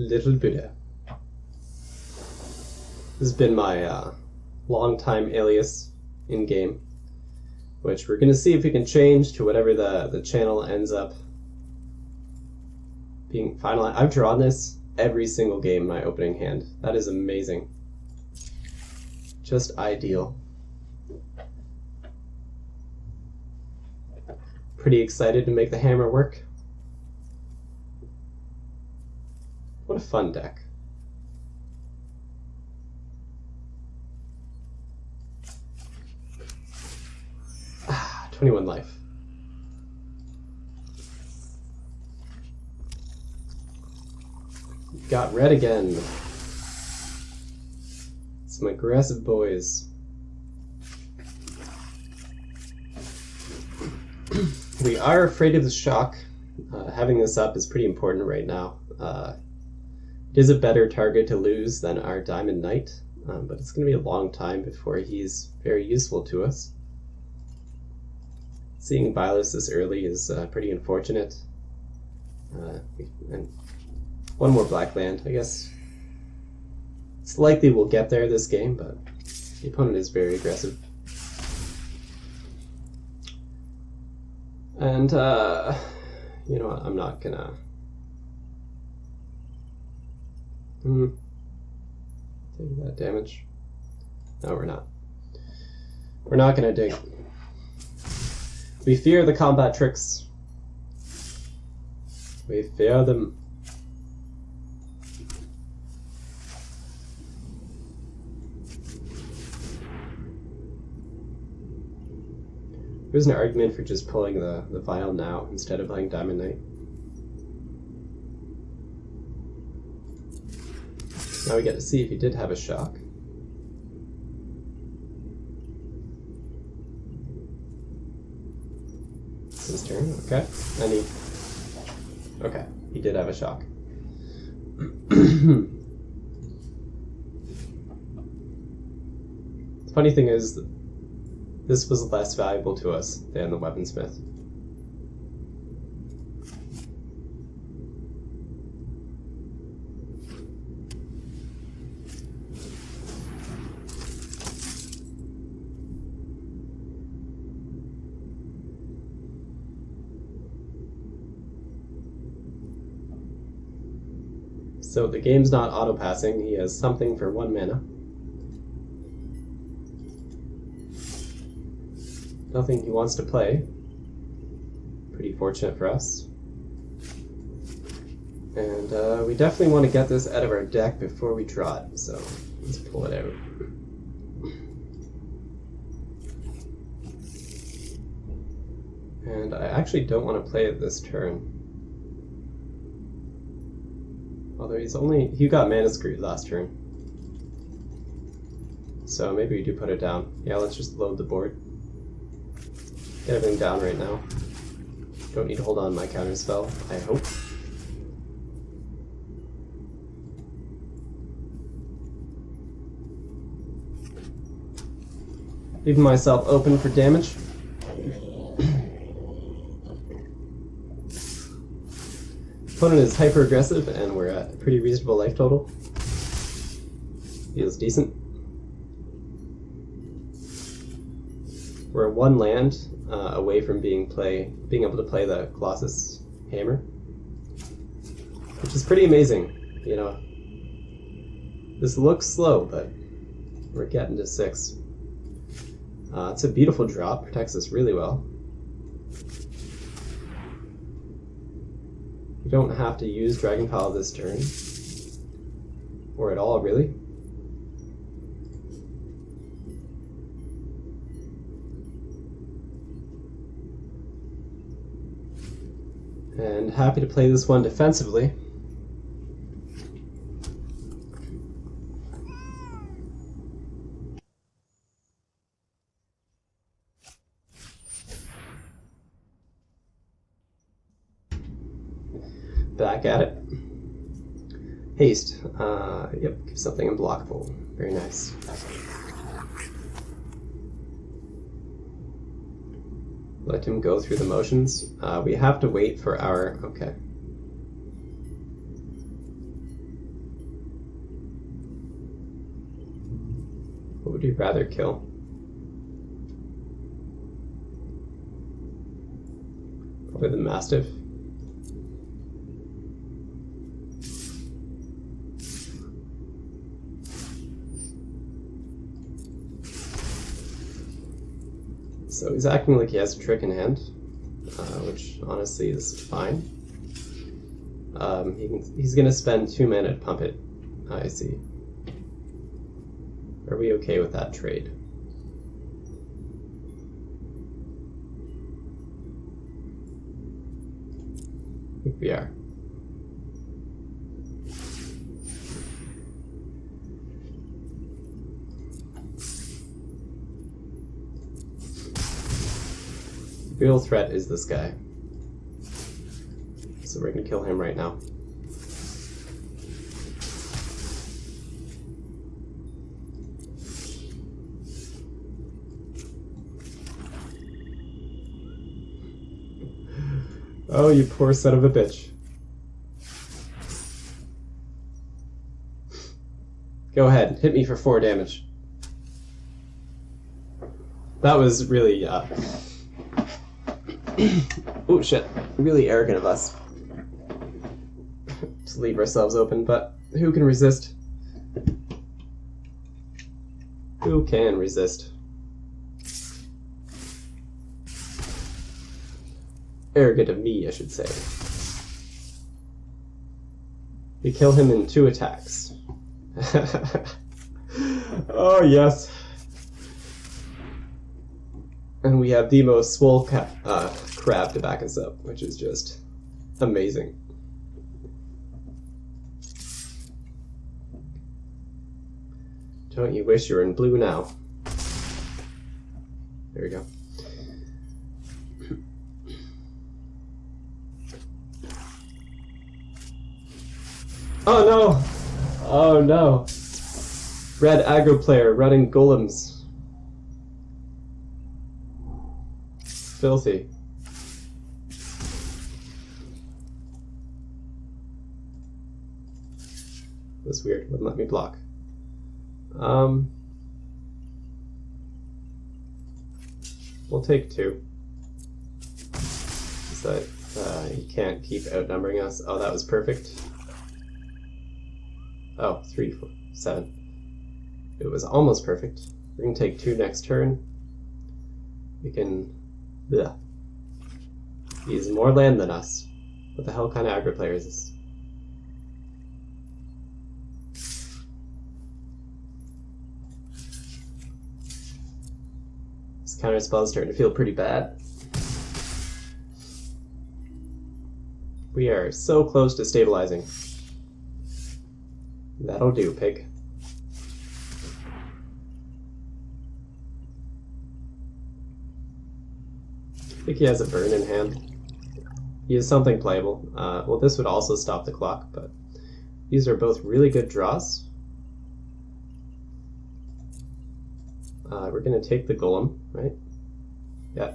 Little Buddha. This has been my long-time alias in-game, which we're going to see if we can change to whatever the channel ends up being finalized. I've drawn this every single game in my opening hand. That is amazing. Just ideal. Pretty excited to make the hammer work. What a fun deck. Ah, 21 life. Got red again. Some aggressive boys. We are afraid of the shock. Having this up is pretty important right now. It is a better target to lose than our Diamond Knight, but it's going to be a long time before he's very useful to us. Seeing Byleth this early is pretty unfortunate. And one more black land, I guess. It's likely we'll get there this game, but the opponent is very aggressive. And, you know what, I'm not gonna... Take that damage. No, we're not. We're not gonna dig. We fear the combat tricks. We fear them. There's an argument for just pulling the vial now instead of playing Diamond Knight. Now we get to see if he did have a shock. It's his turn, okay. And okay, he did have a shock. The funny thing is that this was less valuable to us than the weaponsmith. So the game's not auto-passing, he has something for 1 mana. Nothing he wants to play. Pretty fortunate for us. And we definitely want to get this out of our deck before we draw it, so let's pull it out. And I actually don't want to play it this turn. Although he got mana screwed last turn. So maybe we do put it down. Yeah, let's just load the board. Get everything down right now. Don't need to hold on my counter spell, I hope. Leaving myself open for damage. Opponent is hyper aggressive and we're at a pretty reasonable life total. Feels decent. We're 1 land away from being able to play the Colossus Hammer, which is pretty amazing. You know, this looks slow, but we're getting to 6. It's a beautiful drop, protects us really well. We don't have to use Dragonfile this turn, or at all, really. And happy to play this one defensively. Back at it. Haste. Yep, give something unblockable. Very nice. Let him go through the motions. We have to wait for our... Okay. Would you rather kill? Probably the Mastiff. So he's acting like he has a trick in hand, which honestly is fine. He's gonna spend 2 mana to pump it. I see. Are we okay with that trade? I think we are. The real threat is this guy. So we're gonna kill him right now. Oh, you poor son of a bitch. Go ahead, hit me for 4 damage. That was really, oh shit, really arrogant of us to leave ourselves open, but who can resist? Who can resist? Arrogant of me, I should say. We kill him in 2 attacks. Oh, yes. And we have the most swole crab to back us up, which is just amazing. Don't you wish you were in blue now? There we go. Oh no! Oh no! Red aggro player running golems. Filthy. That's weird. Wouldn't let me block. We'll take 2. So that he can't keep outnumbering us. Oh, that was perfect. Oh, 3, 4, 7. It was almost perfect. We're gonna take 2 next turn. We can. Ugh. He's more land than us. What the hell kind of aggro player is this? This counter spell is starting to feel pretty bad. We are so close to stabilizing. That'll do, pig. I think he has a burn in hand. He has something playable. Well, this would also stop the clock, but these are both really good draws. We're going to take the golem, right? Yeah.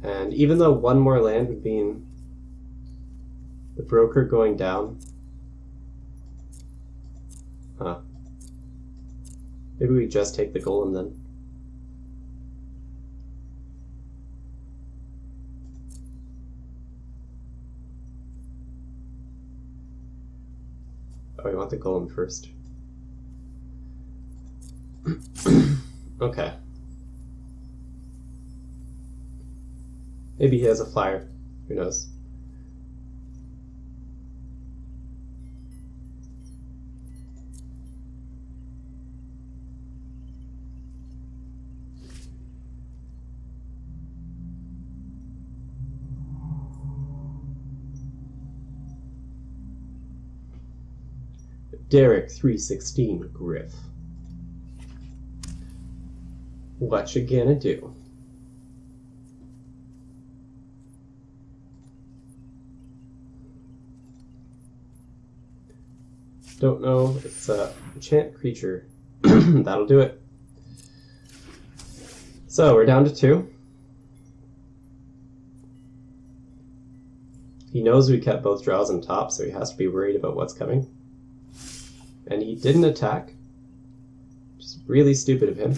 And even though 1 more land would mean the broker going down, maybe we just take the golem then. Oh, we want the golem first. Okay. Maybe he has a flyer. Who knows? Derek 316 Griff. What you gonna do? Don't know. It's a enchant creature. That'll do it. So we're down to 2. He knows we kept both draws on top, so he has to be worried about what's coming. And he didn't attack. is really stupid of him.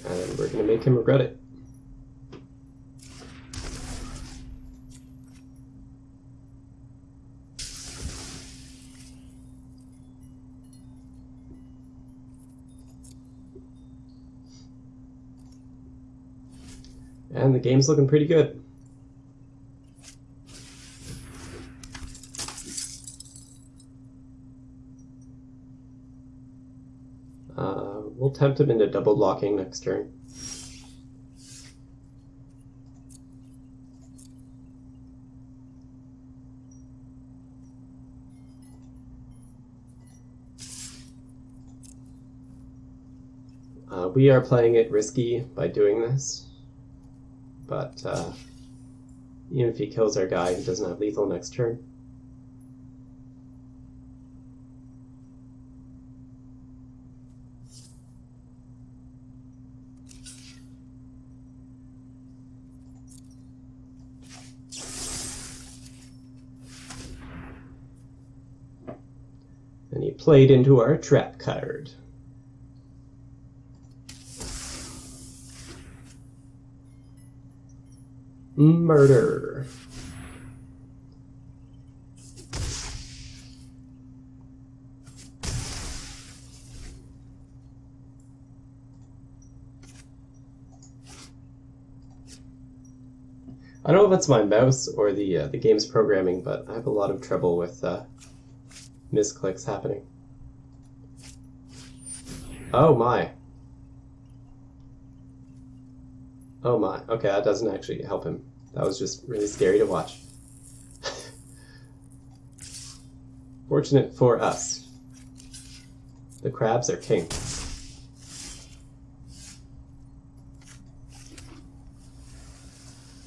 And we're going to make him regret it. And the game's looking pretty good. We'll tempt him into double blocking next turn. We are playing it risky by doing this, but even if he kills our guy, he doesn't have lethal next turn. And he played into our trap card. Murder. I don't know if it's my mouse or the game's programming, but I have a lot of trouble with misclicks happening. Oh my. Oh my. Okay, that doesn't actually help him. That was just really scary to watch. Fortunate for us. The crabs are king.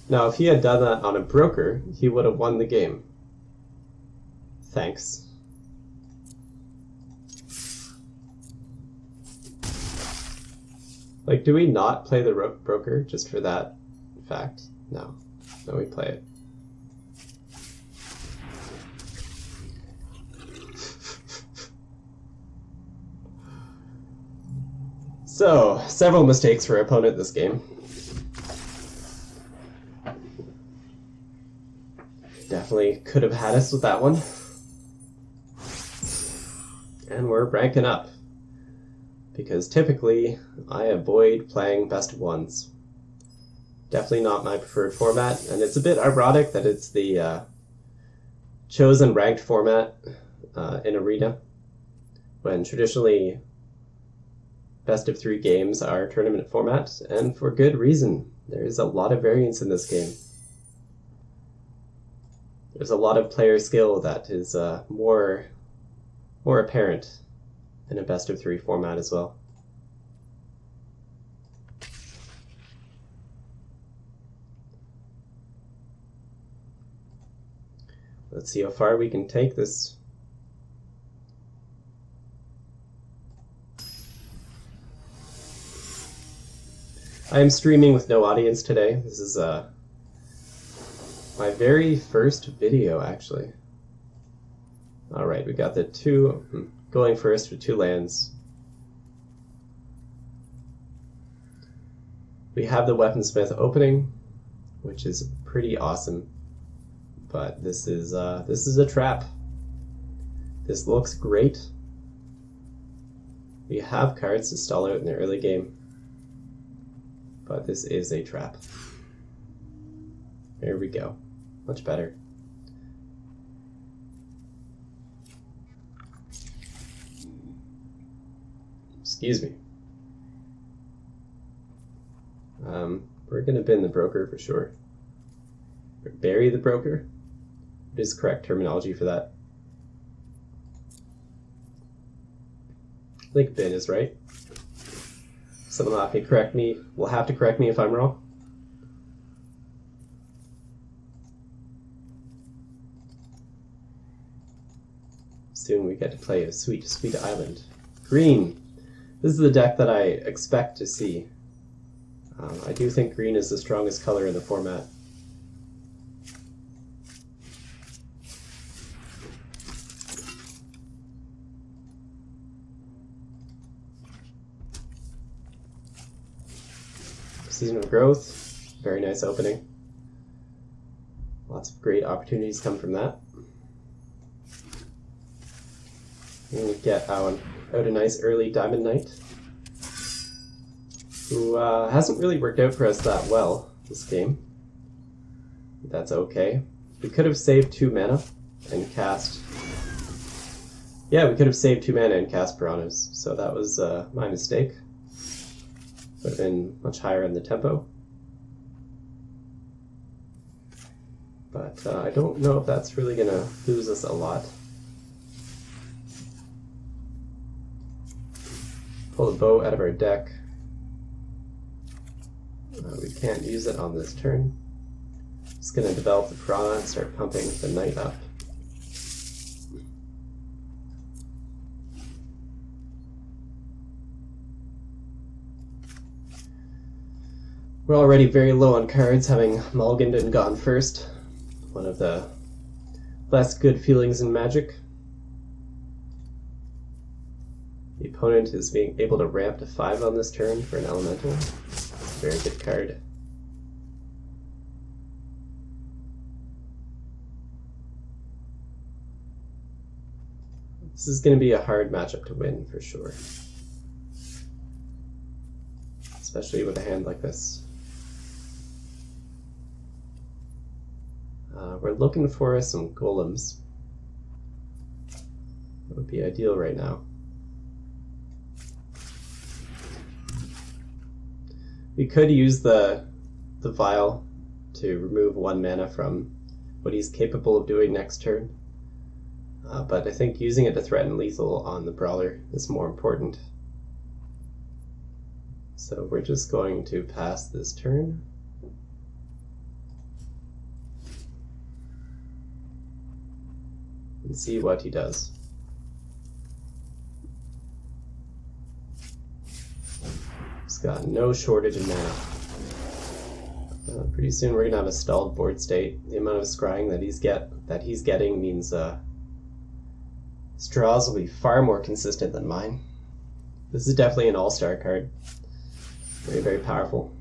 Now, if he had done that on a broker, he would have won the game. Thanks. Like, do we not play the broker just for that fact? No. No, we play it. So, several mistakes for our opponent this game. Definitely could have had us with that one. And we're ranking up. Because typically, I avoid playing best of ones. Definitely not my preferred format, and it's a bit ironic that it's the chosen ranked format in Arena, when traditionally best of 3 games are tournament formats, and for good reason. There's a lot of variance in this game. There's a lot of player skill that is more apparent in a best of 3 format as well. Let's see how far we can take this. I am streaming with no audience today. This is my very first video, actually. Alright, we got the 2... going first for 2 lands. We have the Weaponsmith opening, which is pretty awesome. But this is a trap. This looks great. We have cards to stall out in the early game, but this is a trap. There we go. Much better. Excuse me. We're gonna bin the broker for sure. Or bury the broker. What is correct terminology for that? I think bin is right. Someone will have to correct me. Will have to correct me if I'm wrong. Soon we get to play a sweet, sweet island. Green. This is the deck that I expect to see. I do think green is the strongest color in the format. Season of Growth, very nice opening. Lots of great opportunities come from that. And we get out a nice early Diamond Knight, who hasn't really worked out for us that well this game. That's okay. We could have saved 2 mana and cast... Yeah, we could have saved 2 mana and cast Piranhas, so that was my mistake. Would have been much higher in the tempo. But I don't know if that's really going to lose us a lot. Pull the bow out of our deck. We can't use it on this turn. Just going to develop the Piranha and start pumping the Knight up. We're already very low on cards, having mulliganed and gone first. One of the less good feelings in Magic. The opponent is being able to ramp to 5 on this turn for an elemental. It's a very good card. This is going to be a hard matchup to win for sure. Especially with a hand like this. We're looking for some golems. That would be ideal right now. We could use the vial to remove 1 mana from what he's capable of doing next turn. But I think using it to threaten lethal on the Brawler is more important. So we're just going to pass this turn. And see what he does. He's got no shortage of mana. Pretty soon we're gonna have a stalled board state. The amount of scrying that he's getting means his draws will be far more consistent than mine. This is definitely an all-star card. Very, very powerful.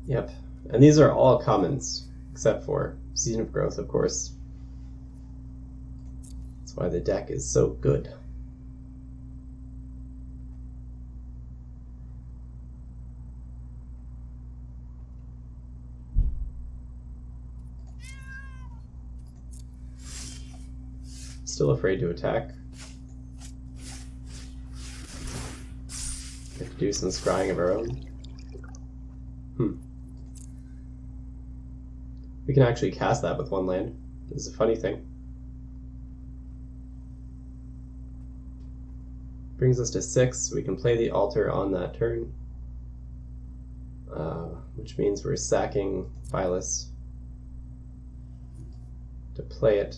Yep, and these are all commons, except for Season of Growth, of course. That's why the deck is so good. Still afraid to attack. We have to do some scrying of our own. We can actually cast that with 1 land. This is a funny thing. Brings us to 6. We can play the altar on that turn. Which means we're sacking Phyllis to play it.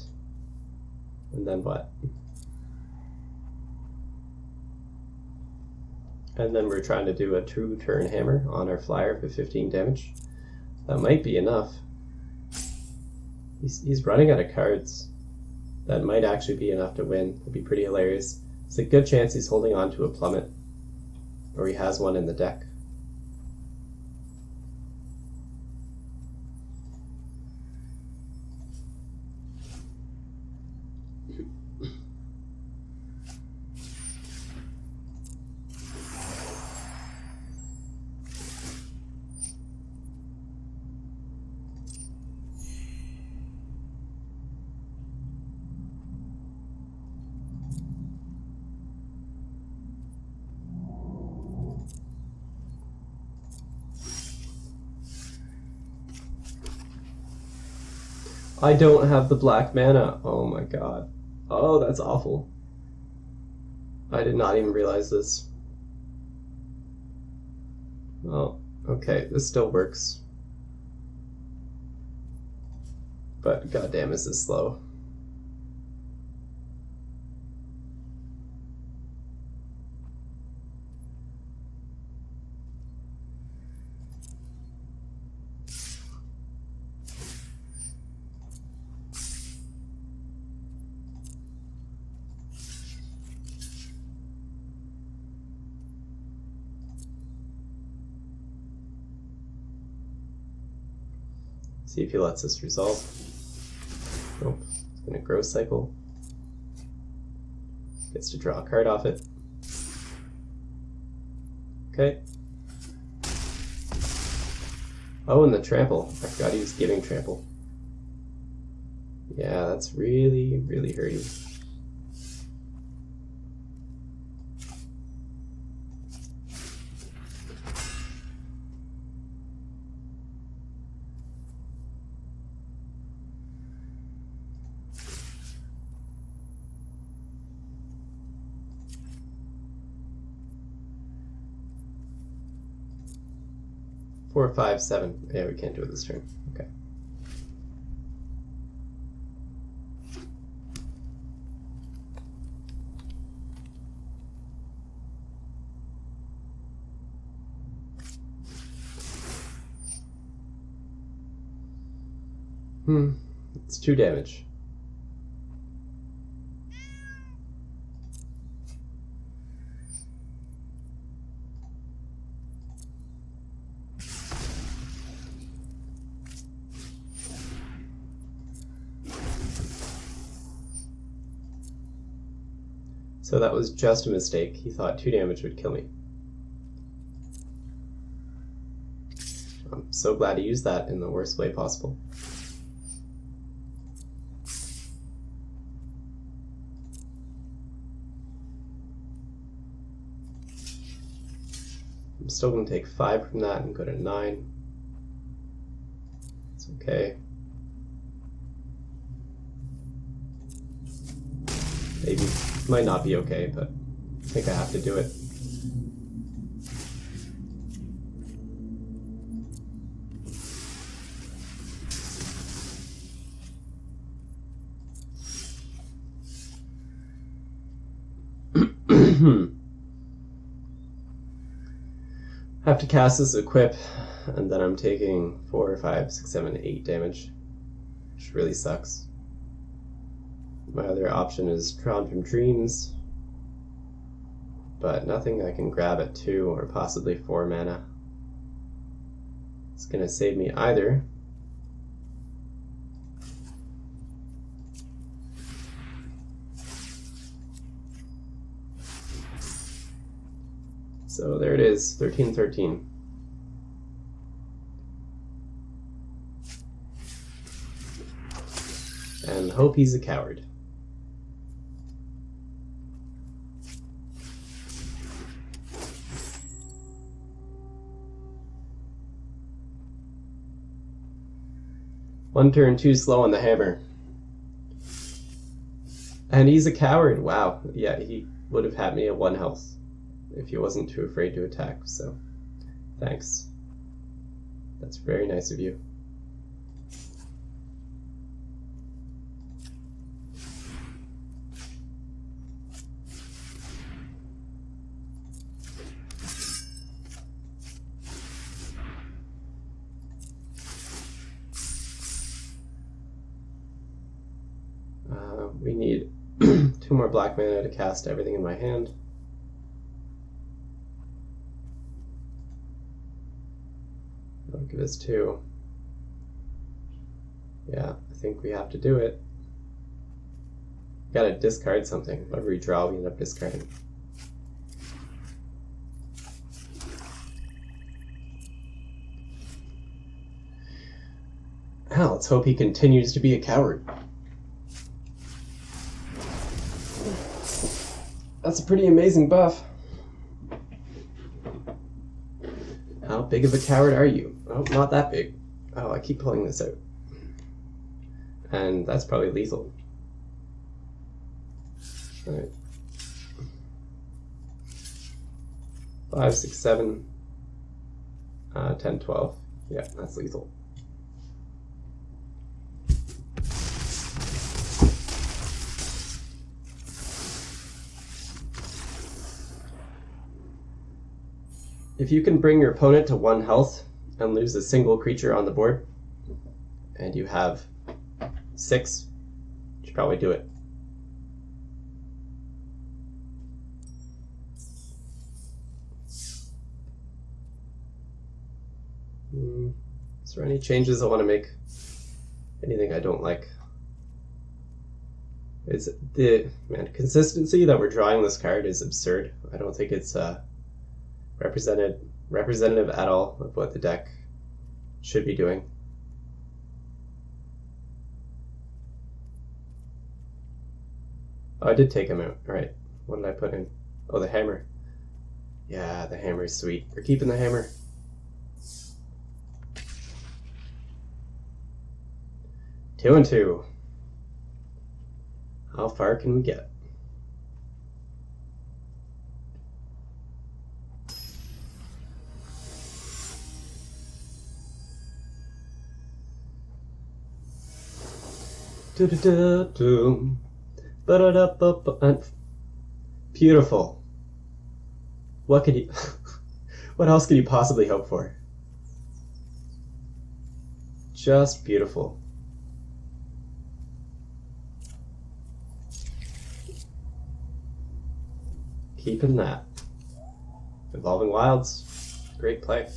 And then what? And then we're trying to do a 2-turn hammer on our flyer for 15 damage. That might be enough. He's running out of cards. That might actually be enough to win. It'd be pretty hilarious. It's a good chance he's holding on to a plummet. Or he has one in the deck. I don't have the black mana. Oh my god. Oh, that's awful. I did not even realize this. Oh, okay, this still works. But goddamn, is this slow. See if he lets us resolve. Nope. It's gonna growth cycle. Gets to draw a card off it. Okay. Oh, and the trample. I forgot he was giving trample. Yeah, that's really, really hurting. Four, five, seven. Yeah, we can't do it this turn. Okay. It's 2 damage. So that was just a mistake. He thought 2 damage would kill me. I'm so glad he used that in the worst way possible. I'm still going to take 5 from that and go to 9. It's okay. Maybe. Might not be okay, but I think I have to do it. Have to cast this equip, and then I'm taking 4, 5, 6, 7, 8 damage, which really sucks. My other option is Drawn from Dreams, but nothing I can grab at 2 or possibly 4 mana. It's going to save me either. So there it is, 13-13. And hope he's a coward. One turn too slow on the hammer. And he's a coward. Wow. Yeah, he would have had me at 1 health if he wasn't too afraid to attack, so thanks. That's very nice of you. We need 2 more black mana to cast everything in my hand. That'll give us 2. Yeah, I think we have to do it. Gotta discard something. Whatever we draw, we end up discarding. Well, let's hope he continues to be a coward. That's a pretty amazing buff. How big of a coward are you? Oh, not that big. Oh, I keep pulling this out. And that's probably lethal. Alright. 5, 6, 7, 10, 12. Yeah, that's lethal. If you can bring your opponent to 1 health and lose a single creature on the board, and you have 6, you should probably do it. Is there any changes I want to make? anything I don't like. It's the consistency that we're drawing this card is absurd. I don't think it's representative at all of what the deck should be doing. Oh, I did take him out. All right. What did I put in? Oh, the hammer. Yeah, the hammer is sweet. We're keeping the hammer. Two and two. How far can we get? Beautiful. What could you what else could you possibly hope for? Just beautiful. Keeping that. Evolving Wilds. Great play.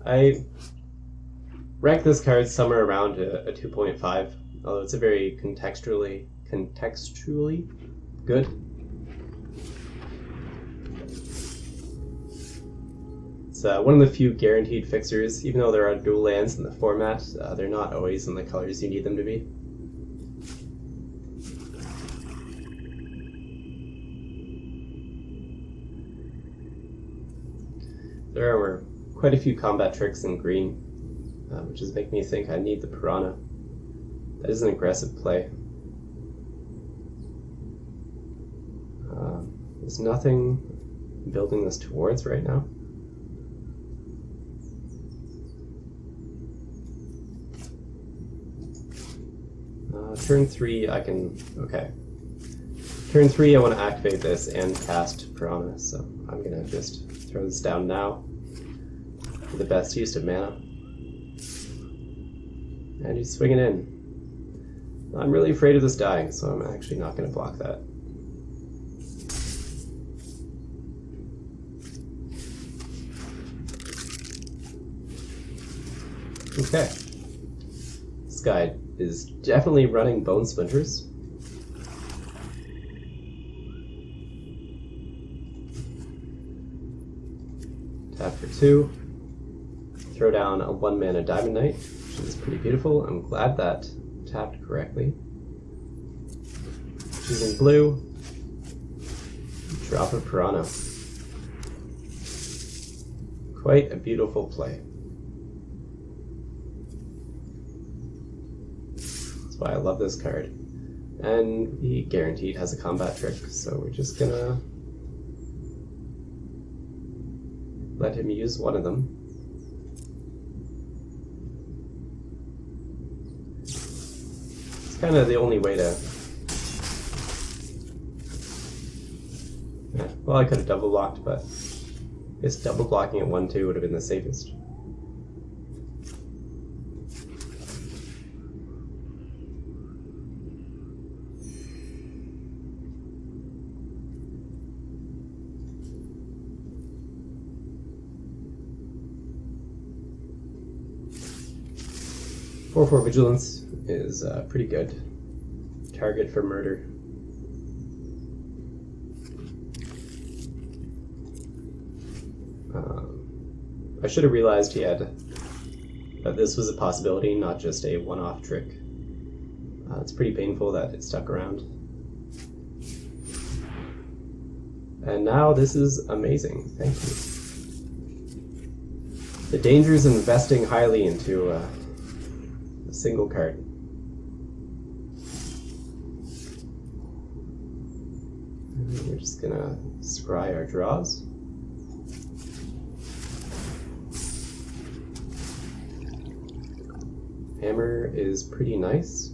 I rank this card somewhere around a 2.5, although it's a very contextually good. It's one of the few guaranteed fixers. Even though there are dual lands in the format, they're not always in the colors you need them to be. There were quite a few combat tricks in green, which is making me think I need the Piranha. That is an aggressive play. There's nothing building this towards right now. Turn 3, I can... okay. Turn 3, I want to activate this and cast Piranha, so I'm going to just throw this down now for the best use of mana. And he's swinging in. I'm really afraid of this dying, so I'm actually not going to block that. Okay. This guy is definitely running Bone Splinters. Tap for 2. Throw down a 1-mana Diamond Knight, which is pretty beautiful. I'm glad that tapped correctly. Choosing blue. Drop a Piranha. Quite a beautiful play. Why I love this card. And he guaranteed has a combat trick, so we're just gonna let him use one of them. It's kind of the only way to... yeah, well, I could have double blocked, but I guess double blocking at 1-2 would have been the safest. (4/4) Vigilance is pretty good. Target for murder. I should have realized he had that this was a possibility, not just a one-off trick. It's pretty painful that it stuck around. And now this is amazing. Thank you. The dangers of investing highly into a single card. And we're just gonna scry our draws. Hammer is pretty nice.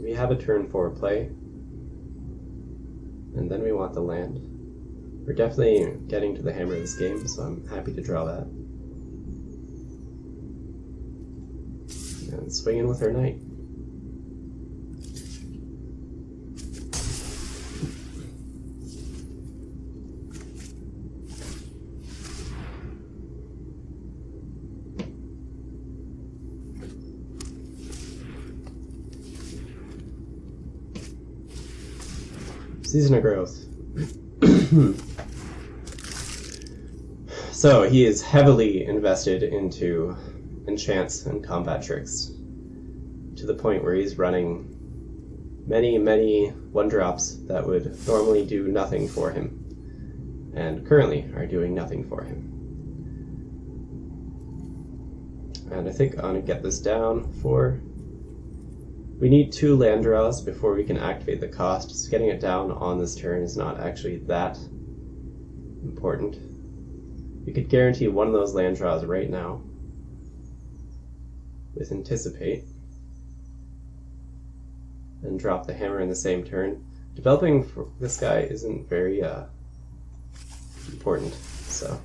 We have a turn 4 play, and then we want the land. We're definitely getting to the hammer of this game, so I'm happy to draw that. And swing in with our knight. Season of Growth. So he is heavily invested into enchants and combat tricks to the point where he's running many, many 1-drops that would normally do nothing for him, and currently are doing nothing for him. And I think I'm going to get this down for... We need 2 land draws before we can activate the cost, so getting it down on this turn is not actually that important. We could guarantee one of those land draws right now with Anticipate and drop the hammer in the same turn. Developing for this guy isn't very important, so...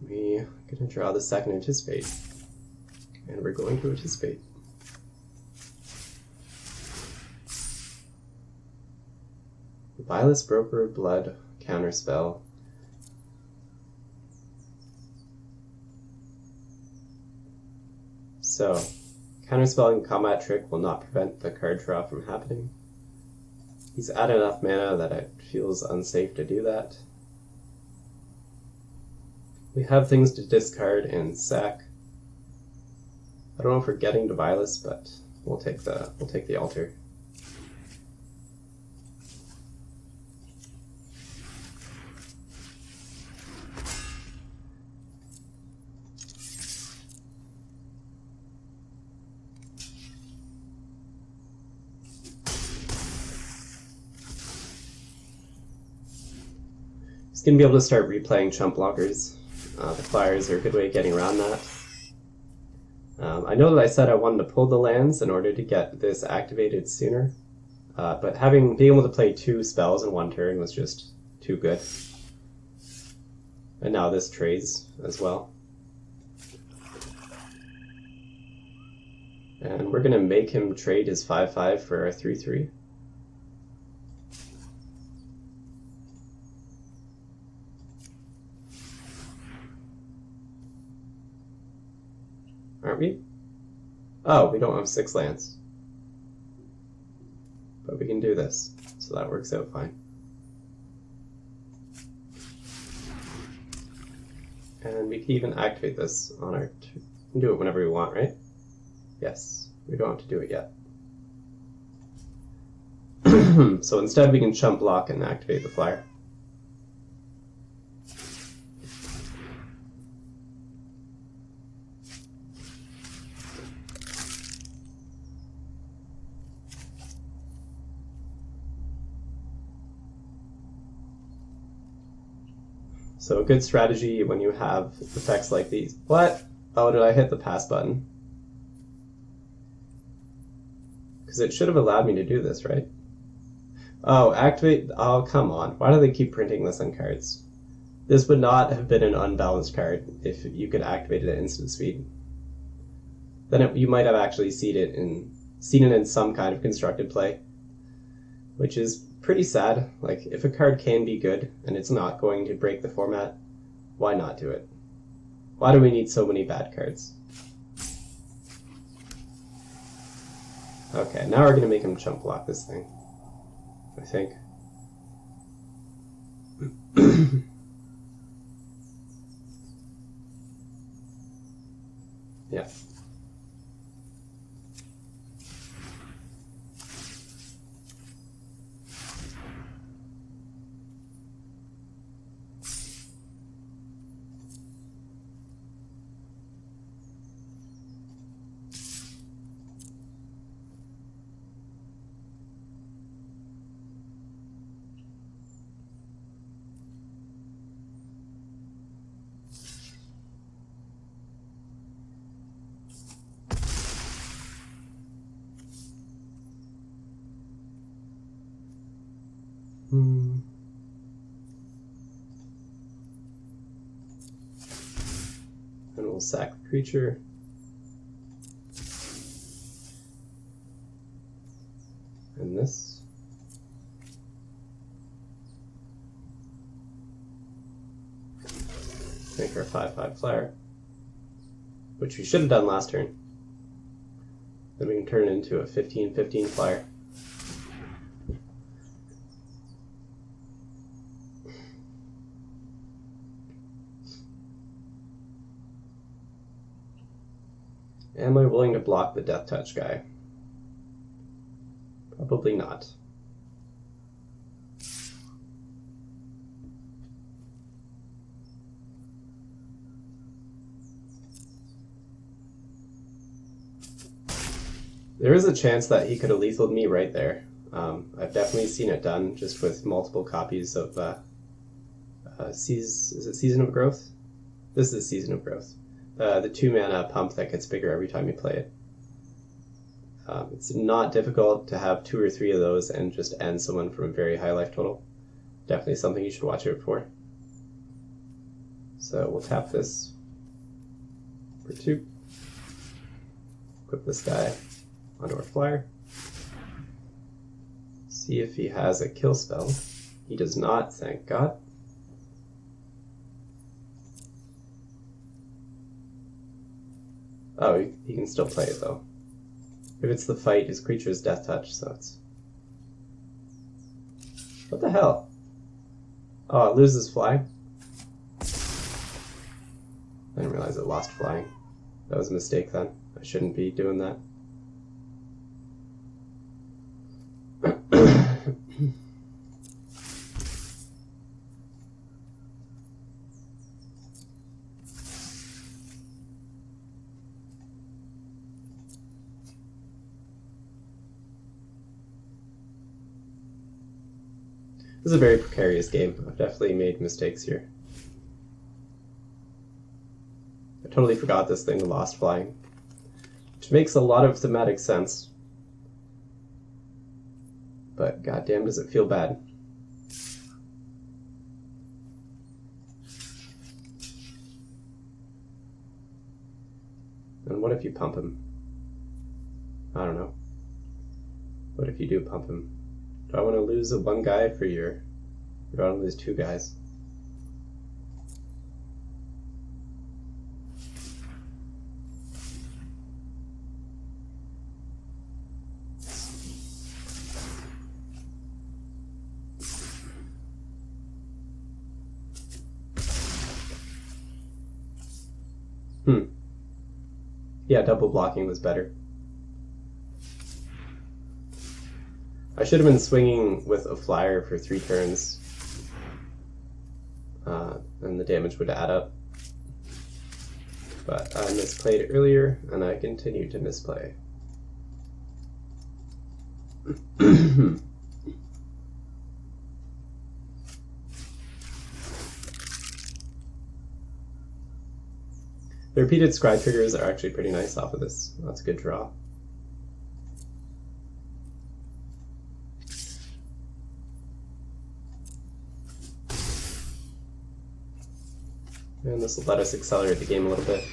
We're going to draw the second Anticipate, and we're going to Anticipate. Vilest Broker Blood counterspell. So, counterspelling combat trick will not prevent the card draw from happening. He's at enough mana that it feels unsafe to do that. We have things to discard and sack. I don't know if we're getting to Vilest, but we'll take the altar. He's going to be able to start replaying chump blockers. The flyers are a good way of getting around that. I know that I said I wanted to pull the lands in order to get this activated sooner, but being able to play 2 spells in 1 turn was just too good. And now this trades as well. And we're going to make him trade his 5/5 for a 3/3. Aren't we? Oh, we don't have 6 lands. But we can do this, so that works out fine. And we can even activate this on our... We can do it whenever we want, right? Yes, we don't have to do it yet. So instead we can chump block and activate the flyer. So a good strategy when you have effects like these. What? Oh, did I hit the pass button? Because it should have allowed me to do this, right? Oh, activate... Oh, come on. Why do they keep printing this on cards? This would not have been an unbalanced card if you could activate it at instant speed. Then you might have actually seen it in some kind of constructed play, which is pretty sad. Like, if a card can be good and it's not going to break the format, why not do it? Why do we need so many bad cards? Okay, now we're going to make him chump block this thing, I think. Yeah. And we'll sack the creature. And this. Make our 5/5 flyer, which we should have done last turn. Then we can turn it into a 15/15 flyer. Am I willing to block the Death Touch guy? Probably not. There is a chance that he could have lethaled me right there. I've definitely seen it done just with multiple copies of is it Season of Growth? This is Season of Growth. The 2-mana pump that gets bigger every time you play it. It's not difficult to have 2 or 3 of those and just end someone from a very high life total. Definitely something you should watch out for. So we'll tap this for 2. Equip this guy onto our flyer. See if he has a kill spell. He does not, thank God. Oh, he can still play it though. If it's the fight, his creature is Death Touch, so it's... What the hell? Oh, it loses flying? I didn't realize it lost flying. That was a mistake then. I shouldn't be doing that. This is a very precarious game. I've definitely made mistakes here. I totally forgot this thing lost flying, which makes a lot of thematic sense. But goddamn, does it feel bad. And what if you pump him? I don't know. What if you do pump him? Do I want to lose a 1 guy for your... Or do I want to lose 2 guys? Yeah, double blocking was better. I should have been swinging with a flyer for 3 turns, and the damage would add up. But I misplayed earlier, and I continue to misplay. The repeated scry triggers are actually pretty nice off of this. That's a good draw. And this will let us accelerate the game a little bit.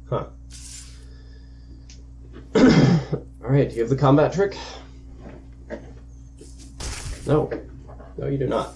Huh. Alright, do you have the combat trick? No. No, you do not.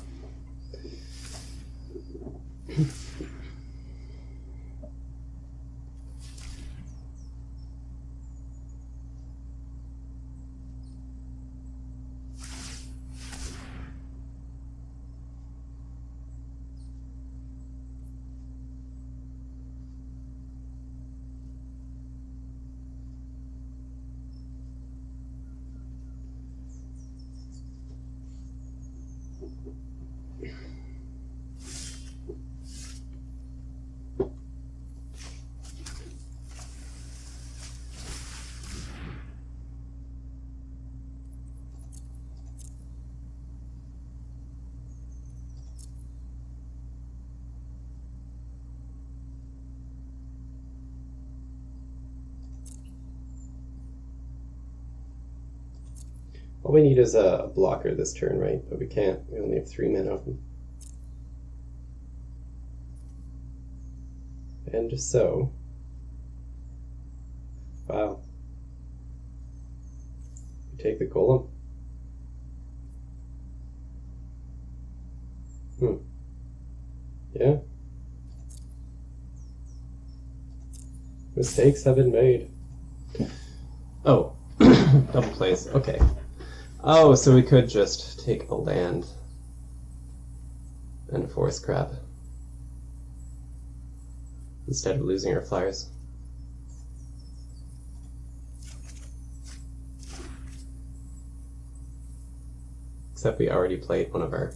All we need is a blocker this turn, right? But we can't. We only have 3 mana open. And so... Wow. We take the golem. Yeah. Mistakes have been made. Oh. Double plays. Okay. Oh, so we could just take a land and force crap instead of losing our flyers. Except we already played one of our...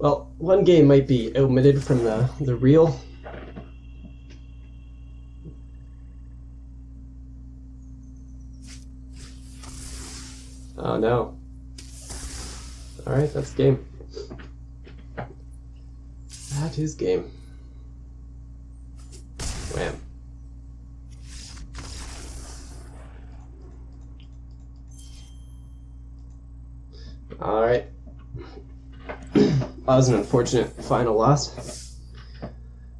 Well, one game might be omitted from the reel. Oh no. Alright, that's game. That is game. Wham. Alright. That was an unfortunate final loss.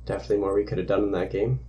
Definitely more we could have done in that game.